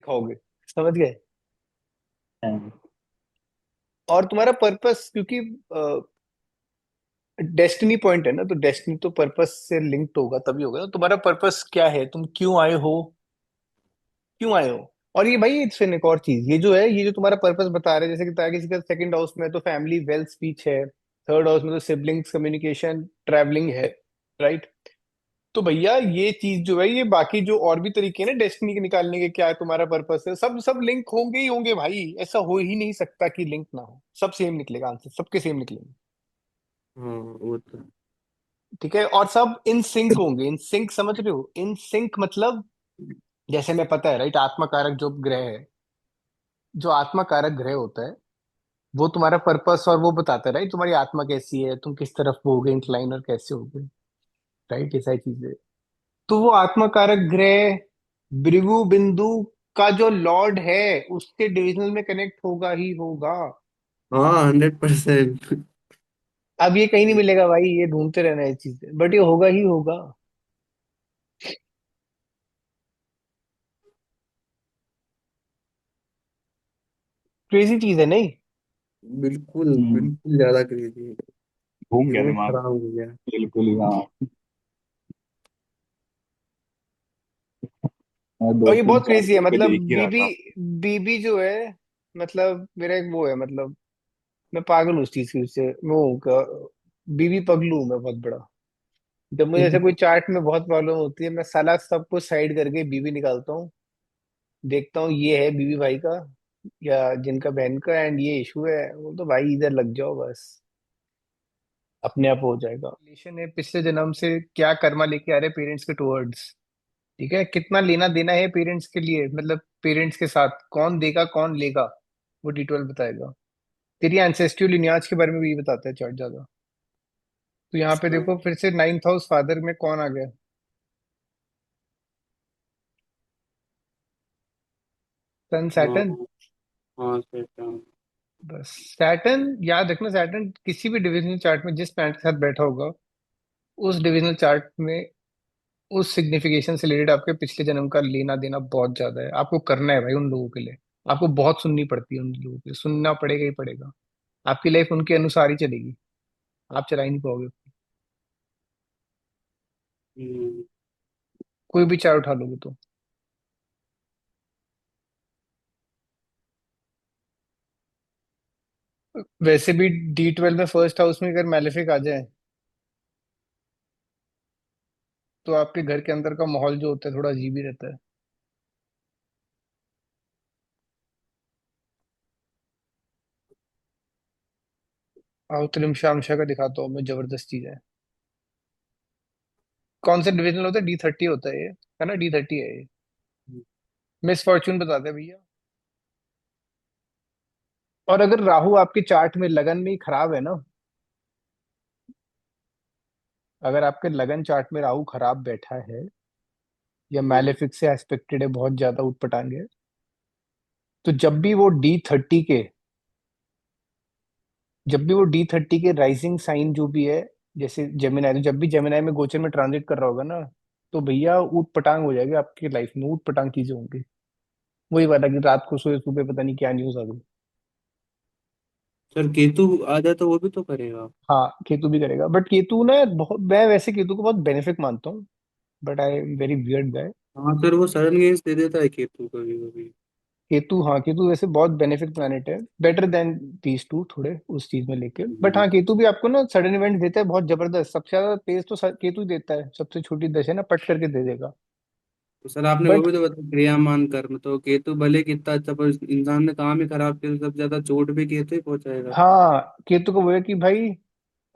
खाओगे। समझ गए। हाँ। और तुम्हारा पर्पस, क्योंकि डेस्टिनी पॉइंट है ना, तो डेस्टिनी तो पर्पस से लिंक्ड होगा, तभी होगा। तो तुम्हारा पर्पस क्या है, तुम क्यों आए हो, क्यों आए हो। और ये भाई इससे एक और चीज, ये जो है, ये जो तुम्हारा पर्पस बता रहे हैं, जैसे कि बताया किसी का सेकंड हाउस में है तो फैमिली वेल्थ स्पीच है, थर्ड हाउस में तो सिबलिंग्स कम्युनिकेशन ट्रैवलिंग है, राइट। तो भैया ये चीज जो है, ये बाकी जो और भी तरीके हैं ना डेस्टिनी के निकालने के, क्या है तुम्हारा पर्पस है, सब सब लिंक होंगे ही होंगे भाई, ऐसा हो ही नहीं सकता कि लिंक ना हो, सब सेम निकलेगा आंसर, सबके सेम निकलेंगे। हाँ वो तो। ठीक है, और सब इन सिंक होंगे, इन सिंक समझ रहे हो, इन सिंक मतलब, जैसे मैं पता है राइट, आत्मा कारक जो ग्रह है, जो आत्मा कारक ग्रह होता है, वो तुम्हारा पर्पस और वो बताता है राइट, तुम्हारी आत्मा कैसी है, तुम किस तरफ होगे इंक्लाइन और कैसे होगे, राइट, ये सारी चीजें। तो वो आत्मा कारक ग्रह भृगु बिंदु का जो लॉर्ड है, उसके डिविजनल में कनेक्ट होगा ही होगा। हाँ 100%। अब ये कहीं नहीं मिलेगा भाई, ये ढूंढते रहना है ये चीजें, बट ये होगा ही होगा। क्रेजी चीज है नहीं। बिल्कुल हम्म। बिल्कुल ज्यादा क्रेजी है। घूम गया दिमाग दिमाग। खराब हो गया। बिल्कुल ही हाँ। मैं दो और ये तीन बहुत चार क्रेजी है, दिन पे मतलब देख ही रहा बीबी, था। बीबी जो है, मतलब मेरा एक वो है, मतलब मैं पागल हूँ उस चीज की, उससे मैं वो बीबी पगलू हूँ मैं बहुत बड़ा। जब मुझे ऐसे कोई चार्ट में बहुत प्रॉब्लम होती है, मैं साला सब कुछ साइड करके बीबी निकालता हूँ, देखता हूँ ये है बीबी भाई का या जिनका बहन का, एंड ये इशू है, वो तो भाई इधर लग जाओ बस, अपने आप हो जाएगा। रिलेशन है पिछले जन्म से, क्या कर्मा लेके आ रहे पेरेंट्स के टुवर्ड्स, ठीक है, कितना लेना देना है पेरेंट्स के लिए, मतलब पेरेंट्स के साथ कौन देगा कौन लेगा, वो डिटेल बताएगा। तेरी एंसेस्ट्रियल लिनियाज के बारे में भी बताता है चार्ट ज्यादा। तो यहाँ पे अच्छा। देखो फिर से नाइन्थ हाउस फादर में कौन आ गया, सन हाँ सैटर्न। हाँ सेट। बस सैटर्न याद रखना, सैटर्न किसी भी डिविजनल चार्ट में जिस प्लैनेट के साथ बैठा होगा, उस डिविजनल चार्ट में उस सिग्निफिकेशन से रिलेटेड आपके पिछले जन्म का लेना देना बहुत ज्यादा है, आपको करना है भाई उन लोगों के लिए। आपको बहुत सुननी पड़ती है उन लोगों की, सुनना पड़ेगा ही पड़ेगा। आपकी लाइफ उनके अनुसार ही चलेगी, आप चला ही नहीं पाओगे। हम्म। कोई भी चार्ट उठा लोगे तो। वैसे भी D12 में फर्स्ट हाउस में अगर मैलेफिक आ जाए, तो आपके घर के अंदर का माहौल जो होता है थोड़ा अजीब ही रहता है। आओ त्रिमशामशा का दिखाता हूँ मैं, जबरदस्त चीज है। कौन सा डिविजन होता है, D30 होता है ये, है ना, D30 है ये। मिस फॉर्चून बताते हैं भैया। और अगर राहु आपके चार्ट में लगन में ही खराब है ना, अगर आपके लगन चार्ट में राहु खराब बैठा है, या हम्म। मैलेफिक से एस्पेक्टेड है, बहुत ज्यादा उटपटांग है, तो जब भी वो D30 के राइजिंग साइन जो भी है, जैसे जेमिनाई, तो जब भी जेमिनाई में गोचर में ट्रांजिट कर रहा होगा ना, तो भैया ऊट पटांग हो जाएगी आपकी लाइफ में, ऊट पटांग चीजें होंगी। वही वाला कि रात को सोए सुबह पता नहीं क्या न्यूज आ गई। सर केतु आ जाए तो वो भी तो करेगा। हाँ केतु भी करेगा, बट केतु ना बहुत, मैं वैसे केतु को बहुत बेनिफिक मानता हूँ, but I am very weird guy. हाँ सर वो सडन गेंस दे देता है केतु कभी कभी। केतु, हाँ केतु वैसे बहुत बेनिफिक प्लैनेट है, बेटर देन दीज टू थोड़े उस चीज में लेके, बट हम्म। हाँ केतु भी आपको ना सडन इवेंट देता है बहुत जबरदस्त, सबसे ज्यादा तेज तो केतु ही देता है, सबसे छोटी दशा है ना पट करके दे देगा। तो सर आपने वो बट भी तो बताया क्रियामान कर्म, तो केतु भले कितना अच्छा, पर इंसान ने काम ही खराब किया तो सबसे ज्यादा चोट भी केतु ही पहुंचाएगा। हाँ केतु को वो है कि भाई,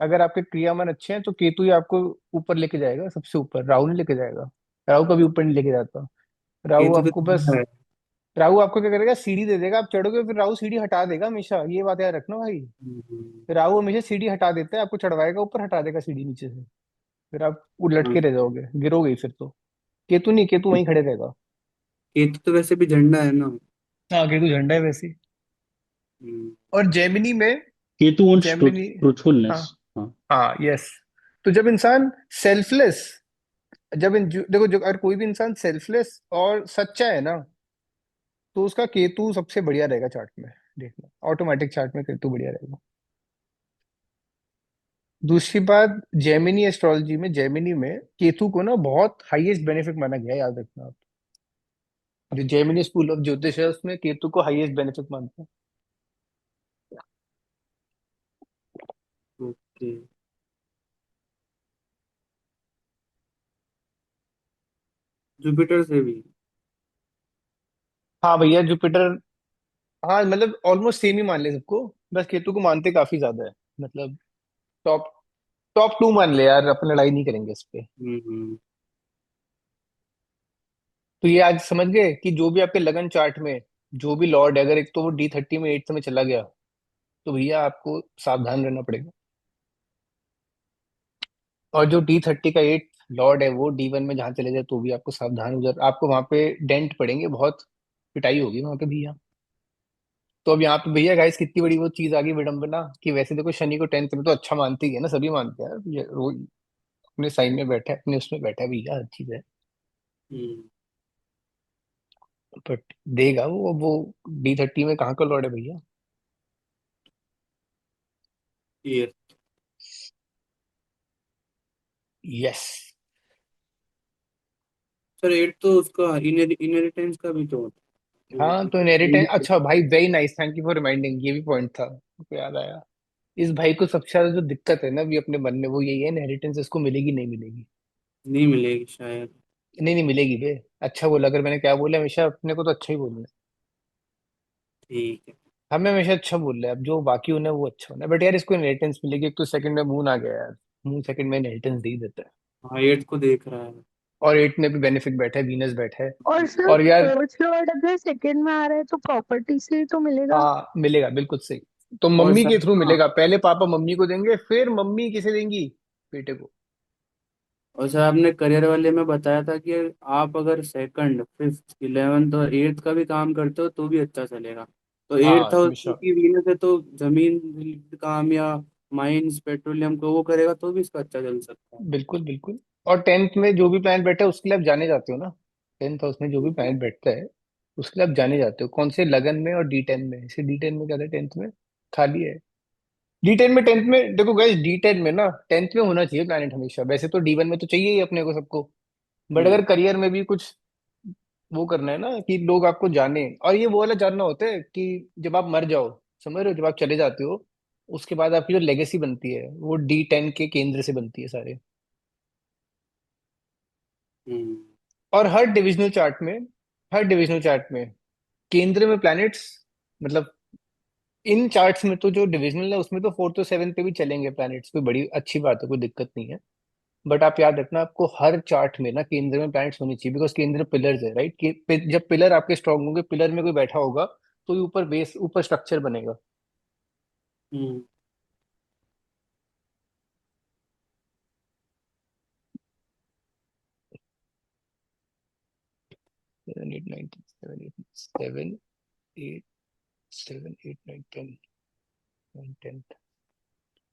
अगर आपके क्रियामान अच्छे हैं तो केतु ही आपको ऊपर लेके जाएगा, सबसे ऊपर राहु नहीं लेके जाएगा। राहु कभी ऊपर नहीं लेके जाता। राहु केतु तो आपको बस, ठंडा है। राहु आपको क्या करेगा, सीढ़ी दे देगा, आप चढ़ोगे फिर राहु सीढ़ी हटा देगा हमेशा, ये बात याद रखना भाई। हम्म। राहु हमेशा सीढ़ी हटा देता है, आपको चढ़वाएगा ऊपर, हटा देगा सीढ़ी नीचे से, फिर आप उलट हाँ के रह जाओगे, गिरोगे ही फिर तो। केतु नहीं, केतु वहीं खड़े रहेगा। केतु तो वैसे भी झंडा है ना। हाँ केतु झंडा है वैसे ही। हम्म। और जेमिनी में, केतु wants जेमिनी, हाँ, ट्रूथफुलनेस। हाँ। हाँ यस। तो जब इंसान सेल्फलेस, देखो जो अगर कोई भी इंसान सेल्फलेस और सच्चा है ना, तो उसका केतु सबसे बढ़िया रहेगा चार्ट में। देखना ऑटोमेटिक चार्ट में केतु बढ़िया रहेगा। दूसरी बात, जेमिनी एस्ट्रोलॉजी में, जेमिनी में केतु को ना बहुत हाईएस्ट बेनिफिट माना गया है, याद रखना आप। जो जेमिनी स्कूल ऑफ ज्योतिष है उसमें केतु को हाईएस्ट बेनिफिट मानते हैं। ओके। जुपिटर से भी? हाँ भैया, जुपिटर। हाँ मतलब ऑलमोस्ट सेम ही मान ले सबको। बस केतु को मानते काफी ज्यादा है। मतलब टॉप टॉप टू मान ले यार, अपन लड़ाई नहीं करेंगे इस पे। हम्म। तो ये आज समझ गए कि जो भी आपके लगन चार्ट में जो भी लॉर्ड है, अगर एक तो वो D30 में 8th में चला गया, तो भैया आपको सावधान रहना पड़ेगा। और जो D30 का 8th लॉर्ड है वो D1 में जहां चले जाए तो भी आपको सावधान हो जाए, आपको वहां पे डेंट पड़ेंगे बहुत। पिटाई होगी वहां पे भैया। तो अब यहाँ पे भैया गाइस कितनी बड़ी वो चीज आ गई, विडंबना, कि वैसे देखो शनि को 10th में तो अच्छा मानते ही है ना, सभी मानते हैं ये वो अपने साइन में बैठा है, अपने उसमें बैठा है भैया, हर चीज है। हम्म। बट देगा वो D30 में कहाँ का लॉर्ड है भैया। ये यस। सर, एट तो उसका इनहेरिटेंस का भी तो होता है। हाँ तो इनहेरिटेंस, अच्छा भाई very nice, thank you for reminding, ये भी पॉइंट था, मुझको याद आया। इस भाई को सबसे ज्यादा जो दिक्कत है ना अभी अपने मन में, वो यही है, इनहेरिटेंस इसको मिलेगी नहीं मिलेगी। नहीं मिलेगी शायद। नहीं नहीं मिलेगी बे। अच्छा बोला, अगर मैंने क्या बोला, हमेशा अपने को तो अच्छा ही बोलना है। ठीक है। हमें हमेशा अच्छा बोल रहे हैं, अब जो बाकी होना है वो अच्छा होना है, बट यार इसको इनहेरिटेंस मिलेगी, एक तो सेकंड में मून आ गया यार। मून सेकंड में इनहेरिटेंस दे ही देता है। हाँ, एट को देख रहा है। और 8 में भी बेनिफिट बैठा है, वीनस बैठा है। और सर और यार फर्स्ट लॉर्ड अगर सेकंड में आ रहा है तो प्रॉपर्टी से ही तो मिलेगा। हाँ मिलेगा बिल्कुल सही। तो और मम्मी सर, के थ्रू हाँ। मिलेगा, पहले पापा मम्मी को देंगे, फिर मम्मी किसे देंगी, बेटे को। और सर, आपने करियर वाले में बताया था कि आप अगर सेकंड, फिफ्थ, इलेवेंथ और एट्थ का भी काम करते हो तो भी अच्छा चलेगा। तो एट्थ हाँ हाउस हमेशा। की वीनस है तो जमीन related काम या माइंस पेट्रोलियम को वो करेगा तो भी इसका अच्छा चल सकता है। बिल्कुल बिल्कुल। और 10th में जो भी प्लान बैठा है उसके लिए आप जाने जाते हो ना। 10th हाउस में जो भी प्लान बैठता है उसके लिए आप जाने जाते हो, कौन से लगन में और D10 में, इसे D10 में क्या था, 10th में खाली है। D10 में 10th में देखो गाइस, D10 में ना 10th में होना चाहिए प्लानिट हमेशा, वैसे तो D1 में तो चाहिए ही अपने को सबको। बट हम्म। अगर करियर में भी कुछ वो करना है ना कि लोग आपको जाने, और ये वो वाला जानना होता है कि जब आप मर जाओ, समझ रहे हो, जब आप चले जाते हो, उसके बाद आपकी जो लेगेसी बनती है वो D10 के केंद्र से बनती है सारे। हम्म। और हर डिविजनल चार्ट में केंद्र में प्लैनेट्स, मतलब इन चार्ट्स में तो जो डिविजनल है उसमें तो 4 to 7 पे भी चलेंगे प्लैनेट्स, कोई बड़ी अच्छी बात है, कोई दिक्कत नहीं है। बट आप याद रखना, आपको हर चार्ट में ना केंद्र में प्लैनेट्स होनी चाहिए, बिकॉज केंद्र पिलर्स है, राइट, कि जब पिलर आपके स्ट्रांग होंगे, पिलर में कोई बैठा होगा तो ये ऊपर बेस, ऊपर स्ट्रक्चर बनेगा। हम्म। 7 8 9 7 8 7 8 9 10 9 10।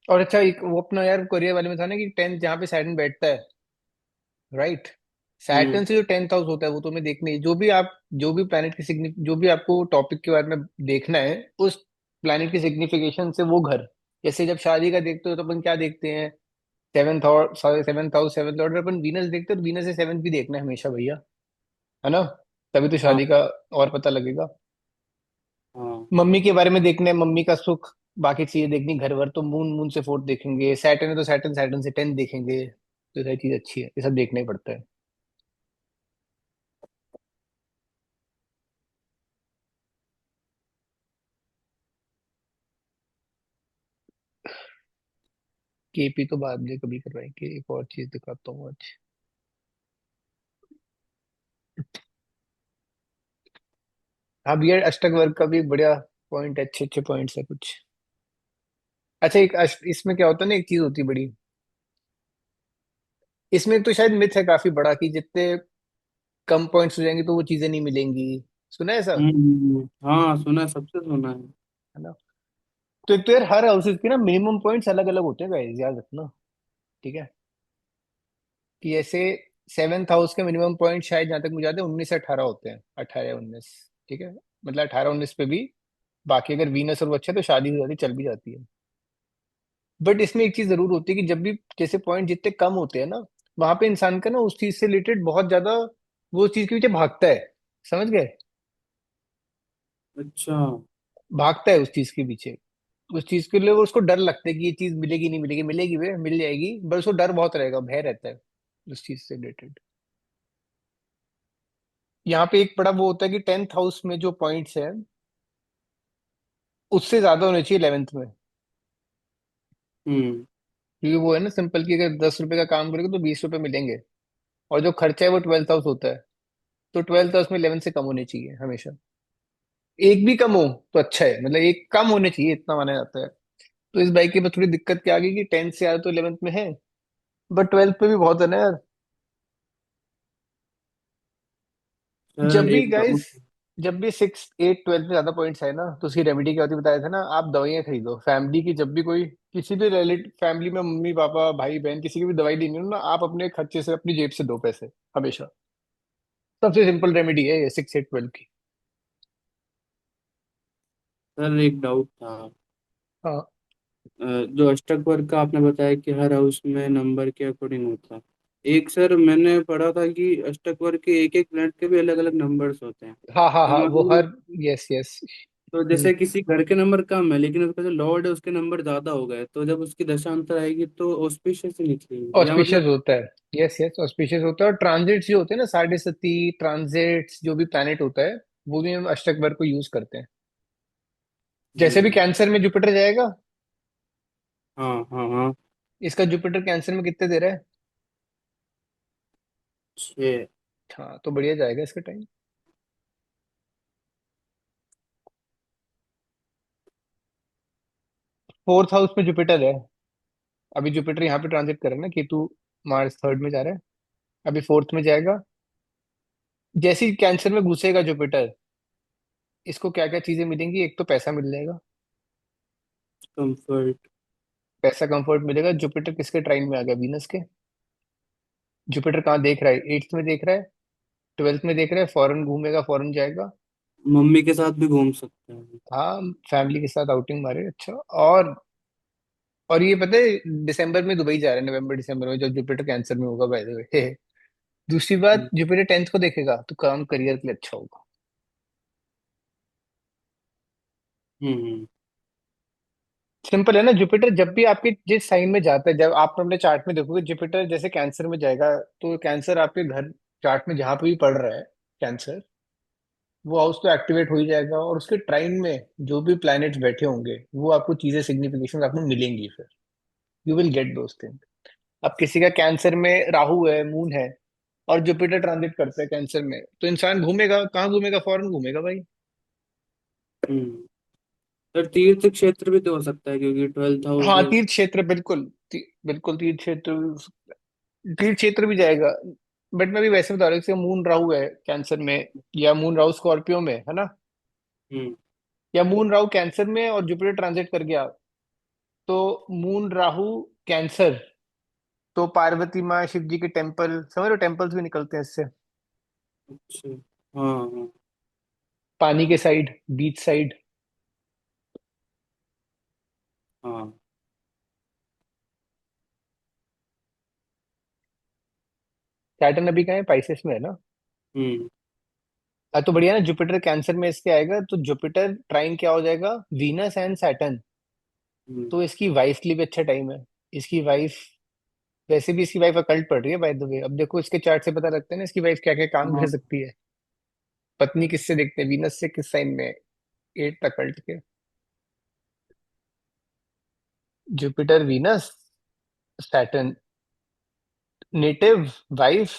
और अच्छा एक वो अपना यार कोरियर वाले में था ना कि 10th जहाँ पे सैटर्न बैठता है, राइट, हम्म। सैटर्न से जो 10th हाउस होता है वो तो हमें देखना ही, जो भी प्लैनेट की सिग्निफ जो भी आपको टॉपिक के बारे में देखना है, उस प्लैनेट की सिग्निफिकेशन से वो घर, जैसे जब शादी का देखते हो तो अपन क्या देखते हैं, 7th हाउस 7th अपन वीनस देखते हैं, तो वीनस से 7th भी देखना है हमेशा भैया, है ना, तभी तो हाँ। शादी का और पता लगेगा। हाँ। मम्मी के बारे में देखना है, मम्मी का सुख, बाकी चीजें देखनी घर भर, तो मून मून से 4th देखेंगे, सैटर्न है तो सैटर्न सैटर्न से 10th देखेंगे, तो ये सारी चीज अच्छी है, ये सब देखना ही पड़ता है। KP तो बाद में कभी करवाएंगे, एक और चीज दिखाता हूँ आज। हाँ भैया, अष्टक वर्ग का भी बढ़िया पॉइंट है, अच्छे अच्छे पॉइंट्स है कुछ। अच्छा एक इसमें क्या होता है ना, एक चीज होती है बड़ी, इसमें तो शायद मिथ है काफी बड़ा कि जितने कम पॉइंट्स हो जाएंगे तो वो चीजें नहीं मिलेंगी, सुना है ऐसा, हाँ, सुना है, सबसे सुना है। है ना। तो एक तो यार हर हाउसेज के ना मिनिमम पॉइंट्स अलग अलग होते हैं गाइस, याद रखना, ठीक है, कि ऐसे 7th हाउस के मिनिमम पॉइंट शायद जहां तक मुझे याद है 19 से 18 होते हैं, 18 या 19, ठीक है। मतलब 18 19 पे भी। बाकी अगर वीनस और वो अच्छा है तो शादी हो जाती, चल भी जाती है। बट इसमें एक चीज जरूर होती है कि जब भी जैसे पॉइंट जितने कम होते हैं ना, वहां पे इंसान का ना उस चीज से रिलेटेड बहुत ज्यादा वो उस चीज के पीछे भागता है। समझ गए? अच्छा। भागता है उस चीज के पीछे। उस चीज के लिए वो उसको डर लगता है कि ये चीज मिलेगी नहीं मिलेगी, मिलेगी वे मिल जाएगी, बस उसको डर बहुत रहेगा, भय रहता है उस चीज से रिलेटेड। यहाँ पे एक बड़ा वो होता है कि 10th हाउस में जो पॉइंट्स है उससे ज्यादा होने चाहिए 11th में। हम्म। क्योंकि वो है ना सिंपल कि अगर 10 रुपए का काम करोगे तो 20 रुपए मिलेंगे। और जो खर्चा है वो 12th हाउस होता है। तो 12th हाउस में 11 से कम होने चाहिए हमेशा। एक भी कम हो तो अच्छा है, मतलब एक कम होने चाहिए इतना माना जाता है। तो इस बाइक की बस थोड़ी दिक्कत क्या आ गई कि 10th से आया तो 11th में है, बट 12th पे भी बहुत है ना यार। जब सर भी एक गाइस, डाउट। जब भी 6 8 12 में ज्यादा पॉइंट्स आए ना तो उसकी रेमेडी क्या होती है बताया था ना, आप दवाइयाँ खरीदो फैमिली की। जब भी कोई किसी भी रिलेटिव फैमिली में मम्मी पापा भाई बहन किसी की भी दवाई लेनी हो ना, आप अपने खर्चे से अपनी जेब से दो पैसे हमेशा। सबसे सिंपल रेमेडी है ये 6 8 12 की। सर एक डाउट था। हाँ जो अष्टक वर्ग का आपने बताया कि हर हाउस में नंबर के अकॉर्डिंग होता है। एक सर मैंने पढ़ा था कि अष्टक वर्ग के एक एक प्लैनेट के भी अलग अलग नंबर्स होते हैं। हाँ हाँ तो हाँ, मान वो लो, हर, यस यस। तो जैसे किसी घर के नंबर कम है लेकिन उसका जो लॉर्ड है उसके नंबर ज्यादा हो गए, तो जब उसकी दशांतर आएगी तो ऑस्पिशियस ही निकलेगी या ऑस्पिशियस मतलब। होता है। यस यस, ऑस्पिशियस होता है। और ट्रांजिट्स जो होते हैं ना, साढ़े सती ट्रांजिट्स जो भी प्लैनेट होता है, वो भी हम अष्टक वर्ग को यूज करते हैं। जैसे भी हम्म। कैंसर में जुपिटर जाएगा, हाँ हाँ हाँ। इसका जुपिटर कैंसर में कितने दे रहा है? 6। हाँ तो बढ़िया जाएगा इसका टाइम। 4th हाउस में जुपिटर है। अभी जुपिटर यहाँ पे ट्रांजिट कर रहा है ना, केतु मार्स 3rd में जा रहा है, अभी 4th में जाएगा। जैसे ही कैंसर में घुसेगा जुपिटर, इसको क्या क्या चीजें मिलेंगी? एक तो पैसा मिल जाएगा। कंफर्ट। पैसा कंफर्ट मिलेगा। जुपिटर किसके ट्राइन में आ गया? वीनस के। जुपिटर कहाँ देख रहा है? 8th में देख रहा है, 12th में देख रहा है, फॉरेन घूमेगा, फॉरेन जाएगा। मम्मी के साथ भी घूम सकते हैं। हाँ, फैमिली के साथ आउटिंग मारे, अच्छा। और ये पता है दिसंबर में दुबई जा रहा है, नवंबर दिसंबर में, जब जुपिटर कैंसर में होगा बाय द वे। दूसरी बात, हम्म जुपिटर 10th को देखेगा तो काम करियर के लिए अच्छा होगा। हम्म सिंपल है ना, जुपिटर जब भी आपके जिस साइन में जाता है, जब आप अपने चार्ट में देखोगे जुपिटर जैसे कैंसर में जाएगा, तो कैंसर आपके घर चार्ट में जहां पे भी पड़ रहा है कैंसर, वो हाउस तो एक्टिवेट हो ही जाएगा। और उसके ट्राइन में जो भी प्लैनेट्स बैठे होंगे वो आपको चीजें सिग्निफिकेशन आपको मिलेंगी फिर। You will get those thing. अब किसी का कैंसर में राहु है, मून है, और जुपिटर ट्रांजिट करता है कैंसर में, तो इंसान घूमेगा कहाँ? घूमेगा, फॉरेन घूमेगा भाई। हम्म। सर तीर्थ क्षेत्र भी तो हो सकता है क्योंकि 12th हाउस। हाँ तीर्थ क्षेत्र, बिल्कुल बिल्कुल तीर्थ क्षेत्र। तीर्थ क्षेत्र भी जाएगा। बट मैं भी वैसे बता रहा हूँ, जैसे मून राहु है कैंसर में, या मून राहु स्कॉर्पियो में है ना, हम्म। या मून राहु कैंसर में और जुपिटर ट्रांजिट कर गया, तो मून राहु कैंसर, तो पार्वती माँ शिव जी के टेम्पल, समझ रहे हो, टेम्पल्स भी निकलते हैं इससे। अच्छा। हाँ हाँ पानी के साइड, बीच साइड। हाँ। सैटर्न अभी कहाँ है? पाइसेस में है ना। हम्म तो बढ़िया ना, जुपिटर कैंसर में इसके आएगा तो जुपिटर ट्राइन क्या हो जाएगा? Venus and Saturn. हम्म। तो इसकी वाइफ के लिए भी अच्छा टाइम है। इसकी वाइफ, वैसे भी इसकी वाइफ अकल्ट पड़ रही है बाय द वे। अब देखो इसके चार्ट से पता लगता है ना इसकी वाइफ क्या क्या काम कर हाँ। सकती है। पत्नी किससे देखते हैं? वीनस से। किस साइन में? 8th अकल्ट के। Jupiter Venus Saturn, native, wife.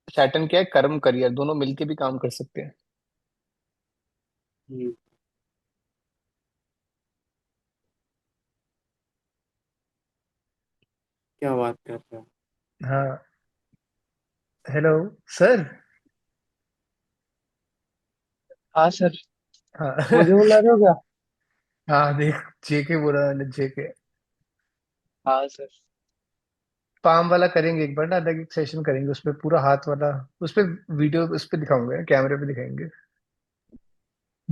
Saturn क्या है? कर्म करियर, दोनों मिलके भी काम कर सकते हैं। हम्म। क्या बात कर रहा है। हाँ। Hello sir. हाँ सर। हाँ। मुझे बुला रहे हो क्या? हाँ देख, जेके बोल रहा है, जेके। हाँ सर। पाम वाला करेंगे एक बार ना, अलग एक सेशन करेंगे उस पे, पूरा हाथ वाला। उस पे वीडियो उस पे दिखाऊंगा, कैमरे पे दिखाएंगे।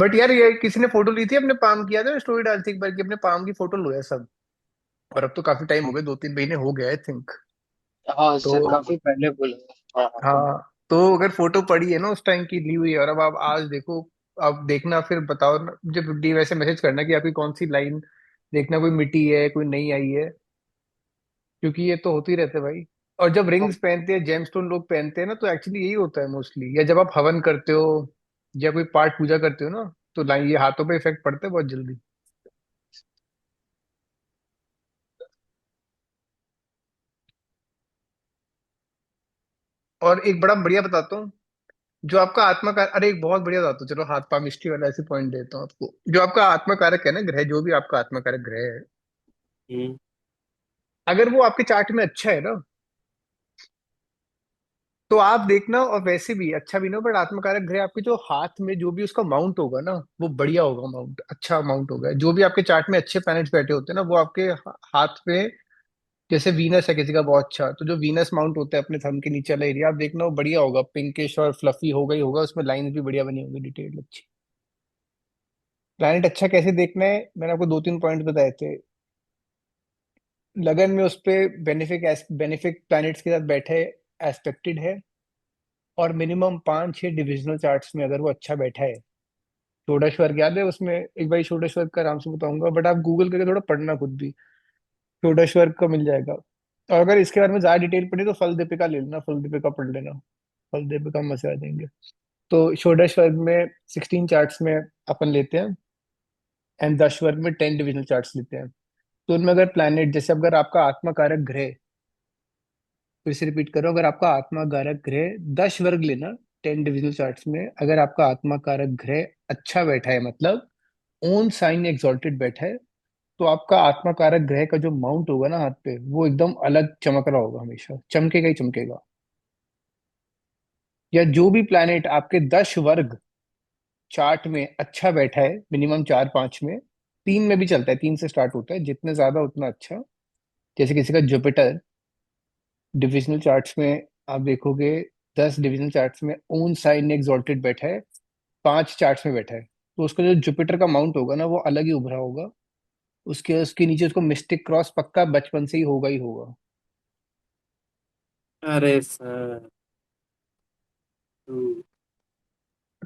बट यार ये किसी ने फोटो ली थी अपने पाम की, याद है स्टोरी डालती एक बार कि अपने पाम की फोटो लो है सब। और अब तो काफी टाइम हो गया, 2-3 महीने हो गए आई थिंक। हाँ तो सर, काफी पहले बोला। हाँ हाँ। हाँ, तो अगर फोटो पड़ी है ना उस टाइम की ली हुई है, और अब आप आज देखो, आप देखना फिर बताओ ना मुझे, डी वैसे मैसेज करना कि आपकी कौन सी लाइन देखना, कोई मिट्टी है कोई नई आई है, क्योंकि ये तो होती रहते भाई। और जब हाँ रिंग्स पहनते हैं जेमस्टोन लोग पहनते हैं ना, तो एक्चुअली यही होता है मोस्टली, या जब आप हवन करते हो या कोई पाठ पूजा करते हो ना, तो लाइन ये हाथों पे इफेक्ट पड़ता है बहुत जल्दी। और एक बड़ा बढ़िया बताता हूँ, जो आपका आत्मा का, अरे एक बहुत बढ़िया बताता हूँ, चलो हाथ पाँव मिस्ट्री वाला ऐसे पॉइंट देता हूँ आपको। जो आपका आत्मा कारक है ना ग्रह, जो भी आपका आत्मा कारक ग्रह है, हम्म। अगर वो आपके चार्ट में अच्छा है ना, तो आप देखना, और वैसे भी अच्छा भी ना, बट आत्मकारक ग्रह आपके जो हाथ में जो भी उसका माउंट होगा ना, वो बढ़िया होगा, माउंट अच्छा माउंट होगा। जो भी आपके चार्ट में अच्छे प्लैनेट्स बैठे होते हैं ना, वो आपके हाथ पे, जैसे वीनस है किसी का बहुत अच्छा, तो जो वीनस माउंट होता है अपने थंब के नीचे वाला एरिया, आप देखना वो बढ़िया होगा, पिंकिश और फ्लफी होगा ही होगा, उसमें लाइंस भी बढ़िया बनी होगी, डिटेल अच्छी। प्लैनेट अच्छा कैसे देखना है, मैंने आपको 2-3 पॉइंट बताए थे। लगन में उस पे बेनिफिक बेनिफिक प्लैनेट्स के साथ बैठे, एस्पेक्टेड है, और मिनिमम 5-6 डिविजनल चार्ट्स में अगर वो अच्छा बैठा है। षोडश वर्ग याद है उसमें, एक बार षोडश वर्ग का आराम से बताऊंगा, बट आप गूगल करके थोड़ा पढ़ना खुद भी, षोडश वर्ग का मिल जाएगा। और अगर इसके बारे में ज्यादा डिटेल पढ़ी तो फल दीपिका ले लेना, फल दीपिका पढ़ लेना, फल दीपिका में मजे आ जाएंगे। तो षोडश वर्ग में 16 चार्ट्स में अपन लेते हैं, एंड दश वर्ग में 10 डिविजनल चार्ट्स लेते हैं। तो उनमें अगर प्लैनेट, जैसे अगर आपका आत्मा कारक ग्रह, फिर से रिपीट करो, अगर आपका आत्मा कारक ग्रह, 10 वर्ग लेना, 10 डिविजनल चार्ट्स में अगर आपका आत्मा कारक ग्रह अच्छा बैठा है, मतलब ओन साइन एक्सॉल्टेड बैठा है, तो आपका आत्मा कारक ग्रह का जो माउंट होगा ना हाथ पे, वो एकदम अलग चमक रहा होगा, हमेशा चमकेगा ही चमकेगा। या जो भी प्लैनेट आपके 10 वर्ग चार्ट में अच्छा बैठा है, मिनिमम 4-5 में, 3 में भी चलता है, 3 से स्टार्ट होता है, जितने ज्यादा उतना अच्छा। जैसे किसी का जुपिटर डिविजनल चार्ट्स में आप देखोगे, 10 डिविजनल चार्ट्स में ओन साइन एक्सॉल्टेड बैठा है, 5 चार्ट्स में बैठा है, तो उसका जो जुपिटर का माउंट होगा ना, वो अलग ही उभरा होगा। उसके उसके नीचे उसको मिस्टिक क्रॉस पक्का बचपन से ही होगा ही होगा। अरे सर।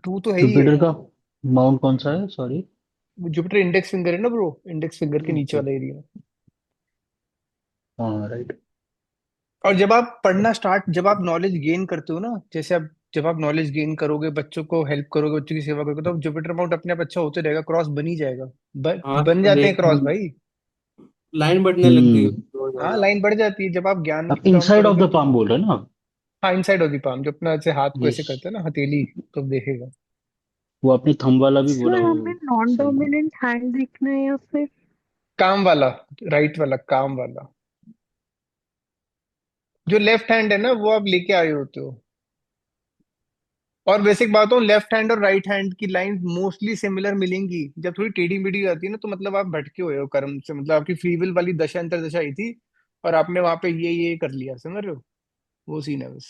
टू तो है ही है। जुपिटर का माउंट कौन सा है, सॉरी? जुपिटर इंडेक्स फिंगर है ना ब्रो, इंडेक्स फिंगर के नीचे ओके। वाला एरिया। हाँ, राइट। और जब आप पढ़ना स्टार्ट, जब आप नॉलेज गेन करते हो ना, जैसे आप, जब आप नॉलेज गेन करोगे, बच्चों को हेल्प करोगे, बच्चों की सेवा करोगे, तो जुपिटर माउंट अपने आप अच्छा होते रहेगा, क्रॉस बन ही जाएगा। हाँ बन सर, जाते हैं क्रॉस एकदम भाई। लाइन बढ़ने लग गई हम्म। बहुत हाँ, ज्यादा। लाइन बढ़ जाती है जब आप ज्ञान आप की काम इनसाइड ऑफ करोगे द तो। पाम बोल रहे हैं ना आप? हाँ, इनसाइड ऑफ द पाम, जो अपना ऐसे हाथ को यस। ऐसे करते हैं ना हथेली, तो देखेगा। वो आपने थंब वाला भी बोला, सर वो हमें नॉन सही है। डोमिनेंट हैंड देखना है या फिर? काम वाला, राइट वाला, काम वाला। जो लेफ्ट हैंड है ना, वो आप लेके आए होते हो। और बेसिक बात हो, लेफ्ट हैंड और राइट हैंड की लाइन मोस्टली सिमिलर मिलेंगी, जब थोड़ी टेढ़ी मेढ़ी हो जाती है ना, तो मतलब आप भटके हुए हो कर्म से, मतलब आपकी फ्री विल वाली दशा अंतर दशा आई थी, और आपने वहां पे ये कर लिया, समझ रहे हो, वो सीन है बस।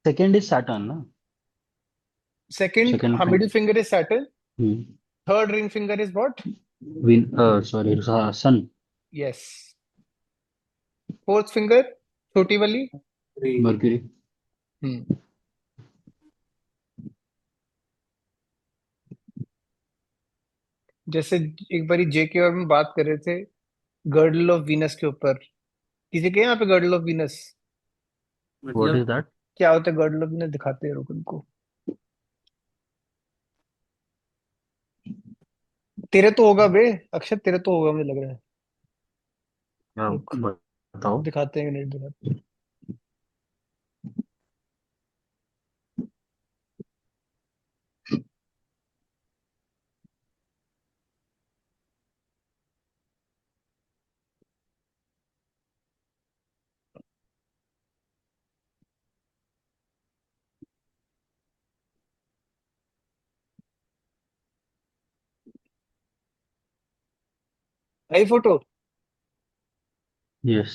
सेकेंड इज सैटर्न ना? सेकंड, सेकेंड हाँ, finger. Middle finger is Saturn. Hmm. Third ring finger is what? Win, sorry, sun. Yes. Fourth finger, छोटी वाली। थ्री। मर्क्यूरी। हम्म। जैसे एक बारी जेके और मैं बात कर रहे थे गर्डल ऑफ वीनस के ऊपर, किसी के यहाँ पे गर्डल ऑफ वीनस, व्हाट मतलब इज दैट? क्या होता है गर्डल ऑफ वीनस, दिखाते हैं रुको उनको। तेरे तो होगा बे, अक्षर तेरे तो होगा मुझे लग रहा है। रुक, बताओ। दिखाते हैं, नहीं दिखाते। आई फोटो। यस।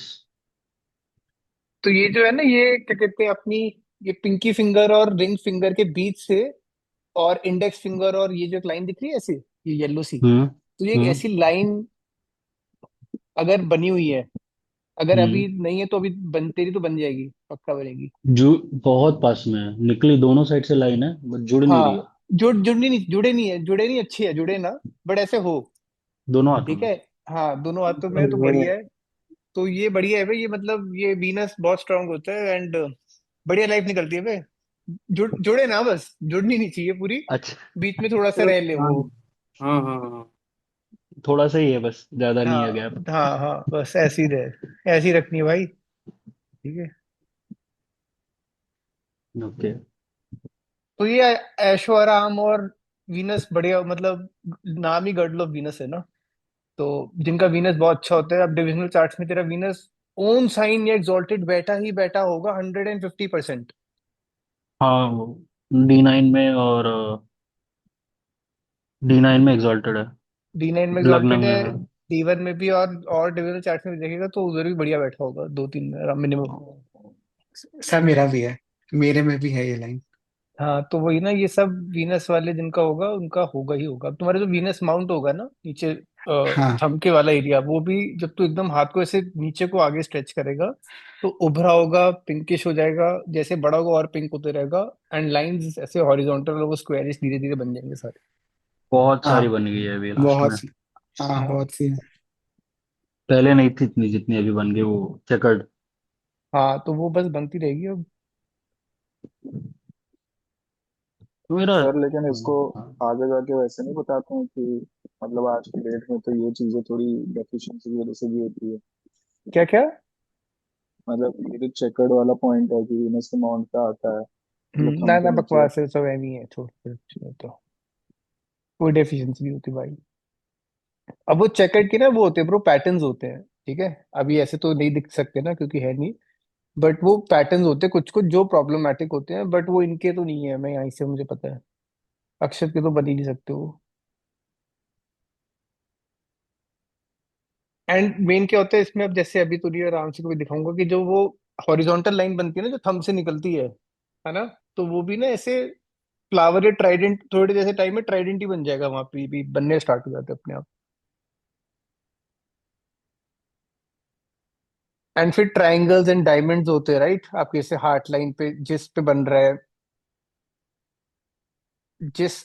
तो ये जो है ना, ये क्या कहते हैं अपनी, ये पिंकी फिंगर और रिंग फिंगर के बीच से और इंडेक्स फिंगर और ये जो लाइन दिख रही है ऐसे, ये येलो सी, हम्म। तो ये एक हम्म। ऐसी लाइन अगर बनी हुई है, अगर अभी हम्म। नहीं है तो अभी बन, तेरी तो बन जाएगी, पक्का बनेगी। जु बहुत पास में है, निकली दोनों साइड से लाइन है, बस जुड़ नहीं रही है। हाँ, जुड़नी नहीं, जुड़े नहीं है, जुड़े नहीं, अच्छी है, जुड़े ना, बट ऐसे हो। दोनों हाथों ठीक में। है। हाँ, दोनों हाथों में है तो हम्म, बढ़िया है। तो ये बढ़िया है भाई, ये मतलब ये वीनस बहुत स्ट्रांग होता है एंड बढ़िया लाइफ निकलती है भाई। जुड़े ना, बस जुड़नी नहीं चाहिए पूरी, अच्छा। बीच में थोड़ा सा तो रह ले हाँ वो। हाँ हाँ हाँ। थोड़ा सा ही है बस, ज्यादा नहीं है हाँ गैप। हाँ हाँ, बस ऐसी रहे, ऐसी रखनी है भाई। ठीक है। ओके। तो ये ऐशो आराम और वीनस बढ़िया, मतलब नाम ही गर्डल ऑफ वीनस है ना। तो जिनका वीनस बहुत अच्छा होता है, अब डिविजनल चार्ट्स में तेरा वीनस ओन साइन या एक्सॉल्टेड बैठा ही बैठा होगा 150%। हाँ, D9 में, और D9 में एग्जॉल्टेड है। D9 में लग्न एक्सॉल्टेड में है, है। D1 में भी, और डिविजनल चार्ट्स में भी देखेगा तो उधर भी बढ़िया बैठा होगा, दो तीन मिनिमम। सर मेरा भी है, मेरे में भी है ये लाइन। हाँ, तो वही ना, ये सब वीनस वाले जिनका होगा उनका होगा ही होगा। अब तुम्हारा जो वीनस माउंट होगा ना नीचे, हाँ थंब वाला एरिया, वो भी जब तू एकदम हाथ को ऐसे नीचे को आगे स्ट्रेच करेगा तो उभरा होगा, पिंकिश हो जाएगा, जैसे बड़ा होगा और पिंक होते रहेगा। एंड लाइंस ऐसे हॉरिजॉन्टल और वो स्क्वायरिश धीरे धीरे बन जाएंगे सारे। बहुत हाँ सारी बन गई है अभी लास्ट बहुत में। सी। हाँ बहुत सी। पहले नहीं थी इतनी जितनी अभी बन गई वो चेकर्ड। हाँ, तो वो बस बनती रहेगी अब। तो मेरा सर लेकिन इसको हाँ। आगे जाके वैसे नहीं बताते हैं कि मतलब आज की डेट में तो ये चीजें थोड़ी डेफिशिएंसी की वजह से भी होती है। क्या क्या? मतलब ये जो चेकर्ड वाला पॉइंट है कि वीनस के माउंट पे आता है, मतलब ना थंब ना, के नीचे। बकवास है सब, एमी है, छोड़ छोड़, तो कोई डेफिशिएंसी नहीं होती भाई। अब वो चेकर्ड की ना वो होते हैं ब्रो, पैटर्न्स होते हैं। ठीक है। अभी ऐसे तो नहीं दिख सकते ना क्योंकि है नहीं, बट वो पैटर्न्स होते हैं कुछ कुछ जो प्रॉब्लमेटिक होते हैं, बट वो इनके तो नहीं है, मैं यहाँ से मुझे पता है। अक्षत के तो बन ही नहीं सकते वो। एंड मेन क्या होता है इसमें, अब जैसे अभी तुझे आराम से कोई दिखाऊंगा कि जो वो हॉरिजॉन्टल लाइन बनती है ना जो थंब से निकलती है ना, तो वो भी ना ऐसे फ्लावर या ट्राइडेंट, थोड़े जैसे टाइम में ट्राइडेंट ही बन जाएगा, वहां पे भी बनने स्टार्ट हो जाते हैं अपने आप। एंड फिर ट्राइंगल्स एंड डायमंड्स होते हैं, राइट, आपके जैसे हार्ट लाइन पे जिस पे बन रहा है, जिस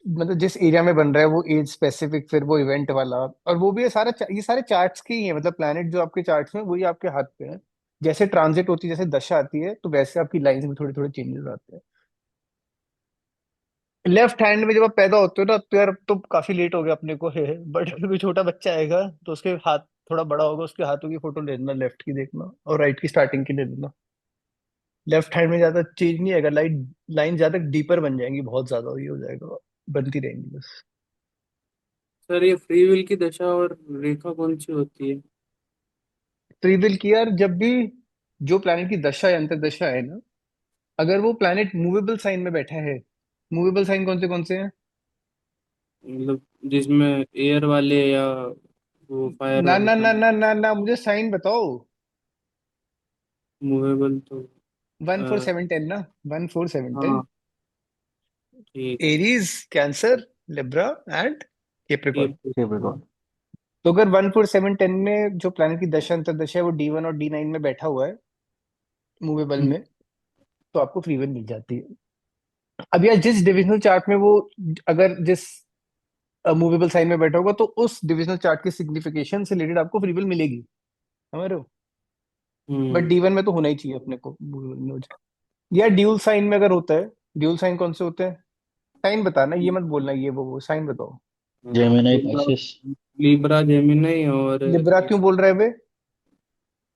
मतलब जिस एरिया में बन रहा है वो एज स्पेसिफिक, फिर वो इवेंट वाला, और वो भी ये सारा, ये सारे चार्ट्स के ही है, मतलब प्लैनेट जो आपके चार्ट्स में वही आपके हाथ पे है। जैसे ट्रांजिट होती है, जैसे दशा आती है, तो वैसे आपकी लाइंस में थोड़े थोड़े चेंजेस आते हैं। लेफ्ट हैंड में जब आप पैदा होते हो ना, तो यार तो काफी लेट हो गया अपने को है, बट अगर कोई छोटा बच्चा आएगा तो उसके हाथ थोड़ा बड़ा होगा, उसके हाथों की फोटो ले लेना, लेफ्ट की देखना और राइट की स्टार्टिंग की ले लेना। लेफ्ट हैंड में ज्यादा चेंज नहीं आएगा, लाइट लाइन ज्यादा डीपर बन जाएंगी, बहुत ज्यादा ये हो जाएगा, बनती रहेंगी बस। सर ये फ्री विल की दशा और रेखा कौन सी होती है? ट्रिविल की यार, जब भी जो प्लैनेट की दशा या अंतर्दशा है ना, अगर वो प्लैनेट मूवेबल साइन में बैठा है, मूवेबल साइन कौन से हैं? मतलब जिसमें एयर वाले या वो फायर ना वाले ना ना साइन। ना ना ना, मुझे साइन बताओ। मूवेबल तो 1 4 7 10 ना, 1 4 7 10। हाँ ठीक है। एरीज, कैंसर, लिब्रा एंड ये कैप्रिकॉर्न। कैप्रिकॉर्न। तो अगर 1 4 7 10 में जो प्लैनेट की दशा अंतर्दशा है वो D1 और D9 में बैठा हुआ है, मूवेबल में, तो आपको फ्री विल मिल जाती है। अब यार जिस डिविजनल चार्ट में वो, अगर जिस मूवेबल साइन में बैठा होगा तो उस डिविजनल चार्ट की सिग्निफिकेशन से रिलेटेड आपको फ्री विल मिलेगी, समझ रहे हो। But hmm. D1 में तो होना ही चाहिए अपने को movable में हो जाए। या ड्यूल साइन में अगर होता है, ड्यूल साइन कौन से होते हैं? साइन बताना, ये मत बोलना ये वो साइन बताओ। Gemini Libra, Pisces. Libra Gemini और लिब्रा क्यों बोल रहे हैं बे?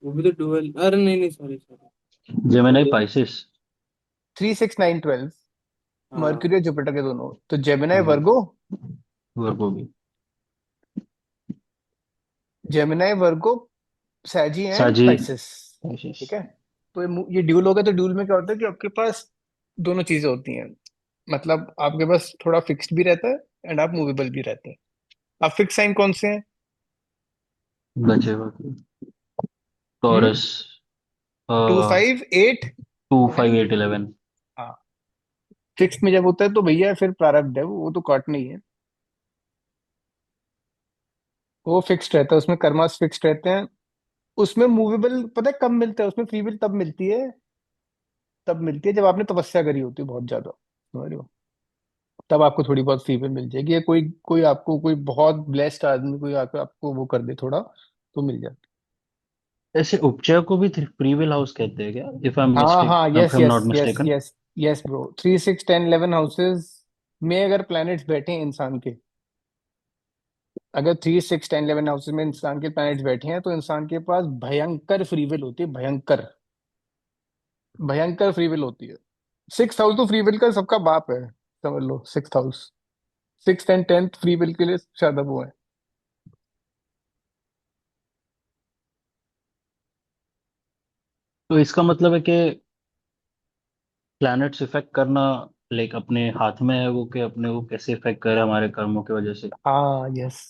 वो भी तो डुअल, अरे नहीं नहीं सॉरी सॉरी। Gemini Pisces. 3 6 9 12, हाँ। मर्क्यूरी और जुपिटर के दोनों, तो जेमिनाई हम्म। वर्गो, वर्गो भी। जेमिनाई वर्गो, सैजी एंड साजी पाइसेस। पाइसेस। ठीक है। तो ये ड्यूल होगा, तो ड्यूल में क्या होता है कि आपके पास दोनों चीजें होती हैं, मतलब आपके पास थोड़ा फिक्स्ड भी रहता है एंड आप मूवेबल भी रहते हैं। आप फिक्स साइन कौन से हैं? बचे हुए हम्म। Taurus. 2 5 8 two five and, eight 11। हाँ, फिक्स में जब होता है तो भैया फिर प्रारब्ध है, वो तो काटना ही है। वो फिक्स्ड रहता है, उसमें कर्मास फिक्स्ड रहते हैं। उसमें मूवेबल पता है कब मिलता है, उसमें फ्री विल तब मिलती है जब आपने तपस्या करी होती है बहुत ज्यादा, समझ रहे हो? तब आपको थोड़ी बहुत फ्री विल मिल जाएगी, या कोई कोई आपको कोई बहुत ब्लेस्ड आदमी कोई आकर आपको वो कर दे थोड़ा, तो मिल जाता ऐसे उपचय को भी फ्री विल हाउस कहते हैं क्या, इफ आई एम है। हाँ मिस्टेक, हाँ, if yes I am not yes yes mistaken? Yes yes bro, 3 6 10 11 houses में अगर प्लैनेट्स बैठे हैं इंसान के, अगर 3 6 10 11 हाउसेस में इंसान के प्लैनेट्स बैठे हैं, तो इंसान के पास भयंकर फ्री विल होती है, भयंकर भयंकर फ्री विल होती है। 6th हाउस तो फ्री विल का सबका बाप है, समझ लो। 6th house, 6th and 10th free will के लिए ज्यादा वो है। तो इसका मतलब है कि प्लैनेट्स इफेक्ट करना लाइक अपने हाथ में है वो, कि अपने वो कैसे इफेक्ट करे हमारे कर्मों की वजह से। हाँ यस।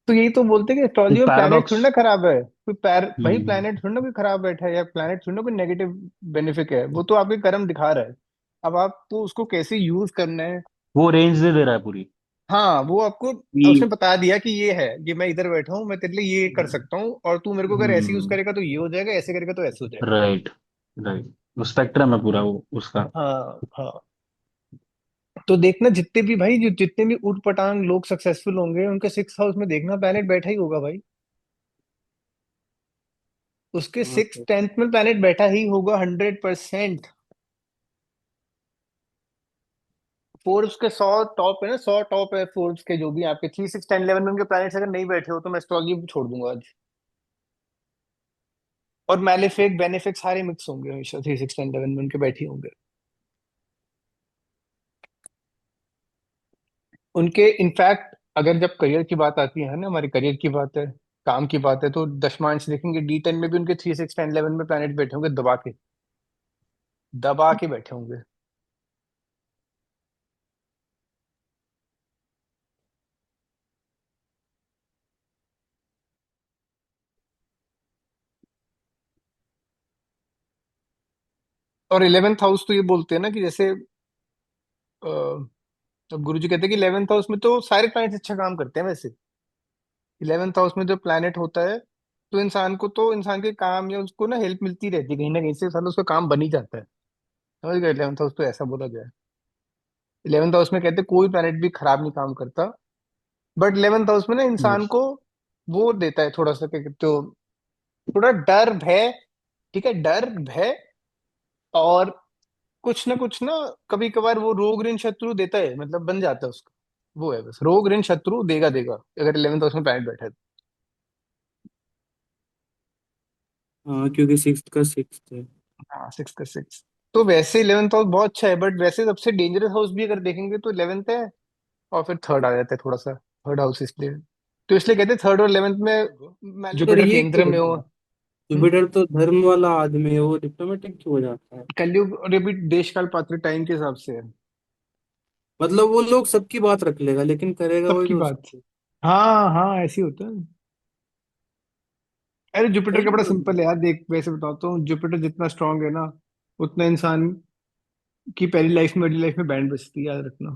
तो यही तो बोलते हैं कि एस्ट्रोलॉजी एक में प्लैनेट पैराडॉक्स। थोड़ी ना खराब है, कोई पैर भाई हम्म। प्लैनेट थोड़ी ना कोई खराब बैठा है, या प्लैनेट थोड़ी ना कोई नेगेटिव बेनिफिट है, वो तो आपके कर्म दिखा रहा है। अब आपको उसको कैसे यूज करना है, वो रेंज दे रहा है पूरी। हाँ वो आपको उसने कि बता दिया कि ये है, कि मैं इधर बैठा हूँ, मैं तेरे लिए ये कर सकता हूँ, और तू मेरे को अगर ऐसे यूज हम्म। करेगा तो ये हो जाएगा, ऐसे करेगा तो ऐसे हो जाएगा। राइट। राइट। वो स्पेक्ट्रम है पूरा वो उसका। हाँ हाँ। तो देखना जितने भी भाई, जो जितने भी ऊट पटांग लोग सक्सेसफुल होंगे, उनके 6th हाउस में देखना प्लैनेट बैठा ही होगा भाई। उसके हाँ, 6th 10th में प्लैनेट बैठा ही होगा, 100%। फोर्ब्स के 100 टॉप है ना, 100 टॉप है फोर्ब्स के, जो भी आपके 3 6 10 11 में उनके प्लैनेट्स अगर नहीं बैठे हो तो मैं एस्ट्रोलॉजी छोड़ दूंगा आज। और मैलेफिक बेनिफिक सारे मिक्स होंगे हमेशा, 3 6 10 11 में उनके बैठे होंगे। उनके इनफैक्ट अगर जब करियर की बात आती है ना, हमारे करियर की बात है, काम की बात है, तो दशमांश देखेंगे D10 में भी उनके 3 6 10 11 में प्लैनेट बैठे होंगे, दबा के बैठे होंगे। और 11th हाउस तो ये बोलते हैं ना कि जैसे अब गुरु जी कहते हैं कि 11th हाउस में तो सारे प्लैनेट अच्छा काम करते हैं वैसे। 11th हाउस में जो प्लैनेट होता है, तो इंसान को तो इंसान के काम या उसको ना हेल्प मिलती रहती है कहीं ना कहीं से, साला उसका काम बन ही जाता है। समझ गए? 11th हाउस तो ऐसा बोला गया है। 11th हाउस में कहते हैं कोई प्लैनेट भी खराब नहीं काम करता, बट 11th हाउस में ना इंसान यस। को वो देता है थोड़ा सा, क्या कहते हो, थोड़ा डर भय। ठीक है, डर भय, और कुछ ना कभी कभार वो रोग ऋण शत्रु देता है, मतलब बन जाता है उसका। वो है बस, रोग ऋण शत्रु देगा देगा अगर 11th हाउस में प्लैनेट बैठा है तो। हाँ, क्योंकि सिक्स का सिक्स है। हाँ, 6 का 6। तो वैसे 11th हाउस बहुत अच्छा है, बट वैसे सबसे डेंजरस हाउस भी अगर देखेंगे तो 11th है, और फिर थर्ड आ जाता है थोड़ा सा, थर्ड हाउस इसलिए। तो इसलिए कहते हैं थर्ड और 11th में पर जुपिटर ये केंद्र क्यों में हो। होता है? जुपिटर तो धर्म वाला आदमी है, वो डिप्लोमेटिक क्यों हो जाता है? कलयुग, और ये भी देश काल पात्र टाइम के हिसाब से है। मतलब वो लोग सबकी बात रख लेगा लेकिन करेगा वही सबकी तो बात, उसकी। हाँ हाँ ऐसे ही होता है। अरे जुपिटर सही का बड़ा में। सिंपल है यार, देख वैसे बताता हूँ, जुपिटर जितना स्ट्रांग है ना, उतना इंसान की पहली लाइफ में, अगली लाइफ में बैंड बजती है, याद रखना।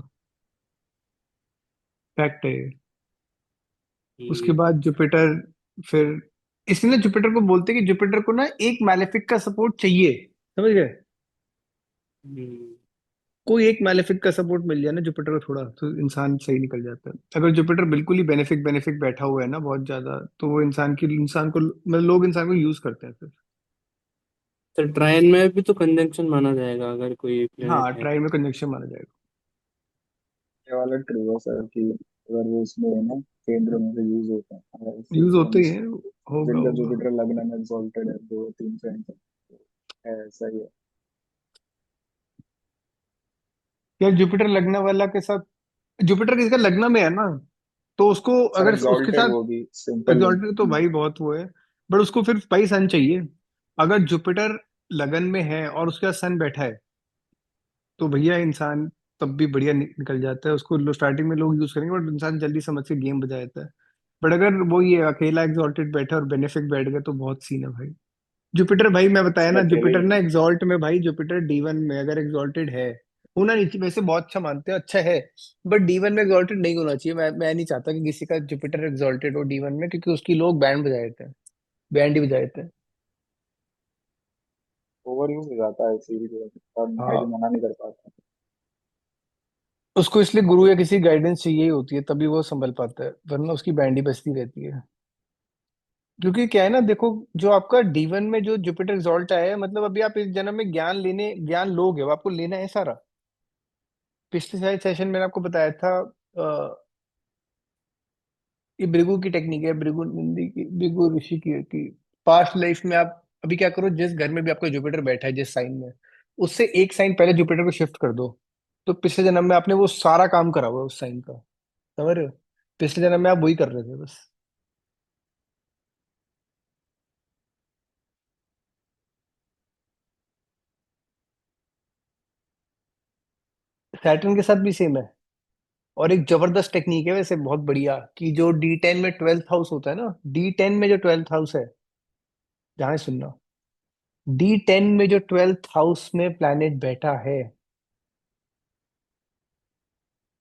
फैक्ट है ये। उसके ठीक। बाद जुपिटर, फिर इसलिए ना जुपिटर को बोलते हैं कि जुपिटर को ना एक मैलेफिक का सपोर्ट चाहिए, समझ गए? हम्म। कोई एक मैलेफिक का सपोर्ट मिल जाए ना जुपिटर को थोड़ा, तो इंसान सही निकल जाता है। अगर जुपिटर बिल्कुल ही बेनिफिक बेनिफिक बैठा हुआ है ना बहुत ज्यादा, तो वो इंसान को मतलब लोग इंसान को यूज करते हैं फिर। तो ट्रायन में भी तो कंजंक्शन माना जाएगा अगर कोई प्लेनेट हाँ, है ट्राई तो। में कंजक्शन माना जाएगा। ये वाला ट्रू है सर कि अगर वो उसमें है ना केंद्र में से यूज होता है, अगर यूज होते ही फ्रीक्वेंस है, होगा जिनका होगा। जुपिटर लग्न में एक्सॉल्टेड है 2 3 है, सही है। यार जुपिटर लगने वाला के साथ, जुपिटर किसका लगना में है ना, तो उसको सर अगर उसके एक्सॉल्टेड साथ वो भी सिंपल नहीं। एग्जॉल्टेड तो भाई बहुत वो है, बट उसको फिर भाई सन चाहिए। अगर जुपिटर लगन में है और उसके साथ सन बैठा है, तो भैया इंसान तब भी बढ़िया निकल जाता है। उसको स्टार्टिंग में लोग यूज करेंगे, बट इंसान जल्दी समझ के गेम बजा जाता है। बट अगर वो ये अकेला एग्जॉल्टेड बैठा और बेनिफिक बैठ गया, तो बहुत सीन है भाई। जुपिटर भाई मैं बताया सर ना, अकेले जुपिटर ना एग्जॉल्ट में भाई, जुपिटर D1 में अगर एग्जॉल्टेड है, होना नहीं चाहिए वैसे, बहुत अच्छा मानते हैं, अच्छा है। बट D1 में एग्जॉल्टेड नहीं होना चाहिए। मैं नहीं चाहता कि किसी का जुपिटर एग्जॉल्टेड हो D1 में, क्योंकि उसकी लोग बैंड बजाए देते हैं, बैंड ही बजाए देते हैं। ओवर यूज हो जाता है इसीलिए मैं भी हाँ, मना नहीं कर पाता। उसको इसलिए गुरु या किसी गाइडेंस चाहिए ही होती है, तभी वो संभल पाता है, वरना उसकी बैंड ही बजती रहती है। क्योंकि क्या है ना, देखो, जो आपका D1 में जो जुपिटर एग्जॉल्ट आया है, मतलब अभी आप इस जन्म में ज्ञान लोगे, वो आपको लेना है सारा। पिछले सारे सेशन में आपको बताया था, ये भृगु की टेक्निक है, भृगु नंदी की, भृगु ऋषि की पास्ट लाइफ में आप अभी क्या करो, जिस घर में भी आपका जुपिटर बैठा है, जिस साइन में, उससे एक साइन पहले जुपिटर को शिफ्ट कर दो। तो पिछले जन्म में आपने वो सारा काम करा हुआ है उस साइन का, समझ रहे हो? पिछले जन्म में आप वही कर रहे थे बस। सैटर्न के साथ भी सेम है। और एक जबरदस्त टेक्निक है वैसे, बहुत बढ़िया, कि जो D10 में 12th हाउस होता है ना, D10 में जो 12th हाउस है, ध्यान से सुनना, D10 में जो 12th हाउस में प्लैनेट बैठा है,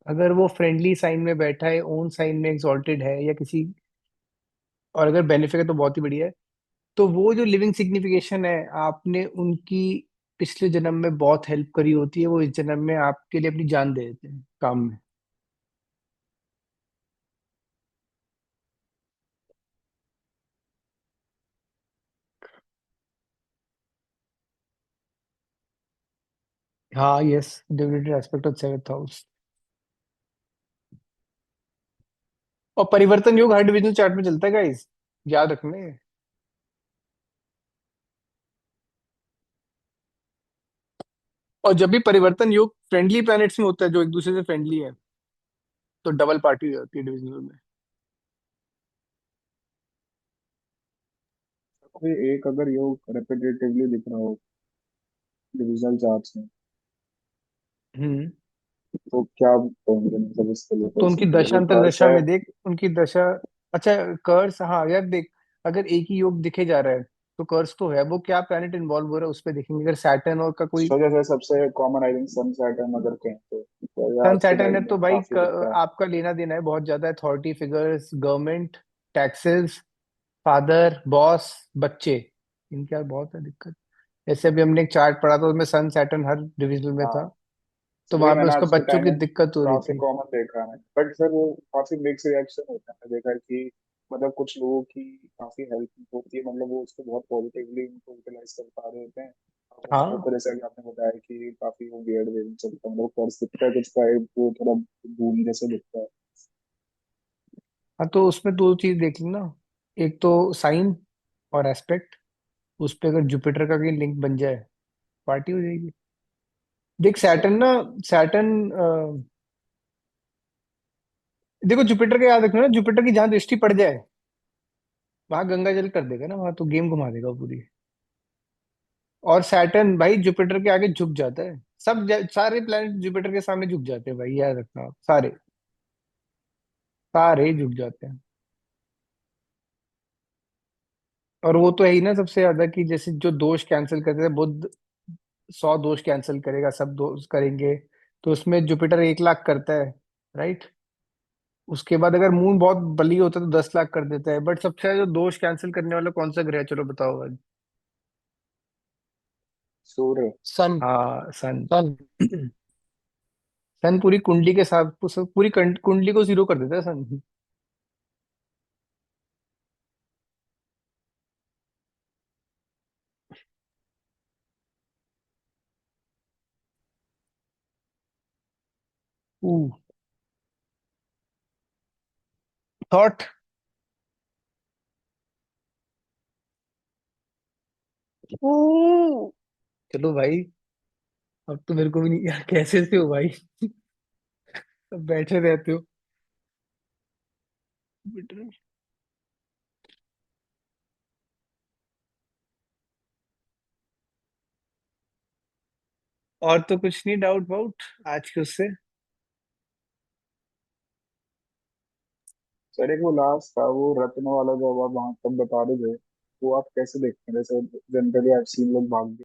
अगर वो फ्रेंडली साइन में बैठा है, ओन साइन में एक्सॉल्टेड है, या किसी, और अगर बेनिफिट है तो बहुत ही बढ़िया है। तो वो जो लिविंग सिग्निफिकेशन है, आपने उनकी पिछले जन्म में बहुत हेल्प करी होती है, वो इस जन्म में आपके लिए अपनी जान दे देते हैं काम में। हाँ, yes, dividend aspect of 7th house. और परिवर्तन योग हर डिविजनल चार्ट में चलता है गाइस, याद रखना है। और जब भी परिवर्तन योग फ्रेंडली प्लैनेट्स में होता है, जो एक दूसरे से फ्रेंडली है, तो डबल पार्टी हो जाती है डिविजनल में। कोई एक अगर योग रेपिटेटिवली दिख रहा हो डिविजनल चार्ट्स में, हम्म। तो क्या कहेंगे मतलब इसके लिए तो कोई उनकी सिंपल दशा अगर अंतर कर्स दशा है? में देख, उनकी दशा। अच्छा, कर्स, हाँ यार देख, अगर एक ही योग दिखे जा रहा है, तो कर्स तो है, वो क्या प्लैनेट इन्वॉल्व हो रहा है उस पर देखेंगे। अगर सैटर्न और का कोई, तो जैसे सबसे common I think sun Saturn अगर कहें तो ये सन आज के सैटर्न है डेट तो में भाई काफी दिखता है। आपका लेना देना है बहुत ज्यादा, authority figures, government, taxes, father, boss, बच्चे, इनके यार बहुत है दिक्कत। जैसे अभी हमने एक चार्ट पढ़ा था, उसमें सन सैटर्न हर डिविजन में था, हाँ, तो वही वहां पे मैंने उसका आज के बच्चों टाइम की में दिक्कत हो रही काफी थी। कॉमन देखा है। बट सर वो काफी मिक्स रिएक्शन होता है, मैंने देखा है कि मतलब कुछ लोगों की काफी हेल्प होती है, मतलब वो उसको बहुत पॉजिटिवली उनको यूटिलाइज कर पा रहे होते हैं। और कुछ लोगों हाँ को जैसे अभी आपने बताया कि काफी वो वियर्ड वे में चलता है, मतलब कर्स दिखता है कुछ का, वो थोड़ा भूमि जैसे दिखता है। हाँ, तो उसमें दो चीज देख लेना, एक तो साइन और एस्पेक्ट, उस पे अगर जुपिटर का कहीं लिंक बन जाए, पार्टी हो जाएगी। देख अच्छा। सैटर्न ना, सैटर्न, देखो जुपिटर का याद रखना ना, जुपिटर की जहां दृष्टि पड़ जाए, वहां गंगा जल कर देगा ना, वहां तो गेम घुमा देगा पूरी। और सैटर्न भाई जुपिटर के आगे झुक जाता है, सारे प्लैनेट जुपिटर के सामने झुक जाते हैं भाई, याद रखना आप, सारे सारे झुक जाते हैं। और वो तो है ही ना सबसे ज्यादा, कि जैसे जो दोष कैंसिल करते थे बुध, 100 दोष कैंसिल करेगा, सब दोष करेंगे, तो उसमें जुपिटर 1 लाख करता है, राइट? उसके बाद अगर मून बहुत बली होता है तो 10 लाख कर देता है। बट सबसे ज्यादा जो दोष कैंसिल करने वाला कौन सा ग्रह है, चलो बताओ आज। सूर्य। सन। हाँ, सन। सन। सन पूरी कुंडली के साथ, पूरी कुंडली को जीरो कर देता है सन। थॉट। चलो भाई, अब तो मेरे को भी नहीं यार, कैसे से हो भाई? अब बैठे रहते हो। और तो कुछ नहीं, डाउट वाउट आज के उससे। सर एक वो लास्ट था वो रत्न वाला, जो आप वहां तक बता रहे थे, वो आप कैसे देखते हैं? जैसे जनरली आप सीन लोग भाग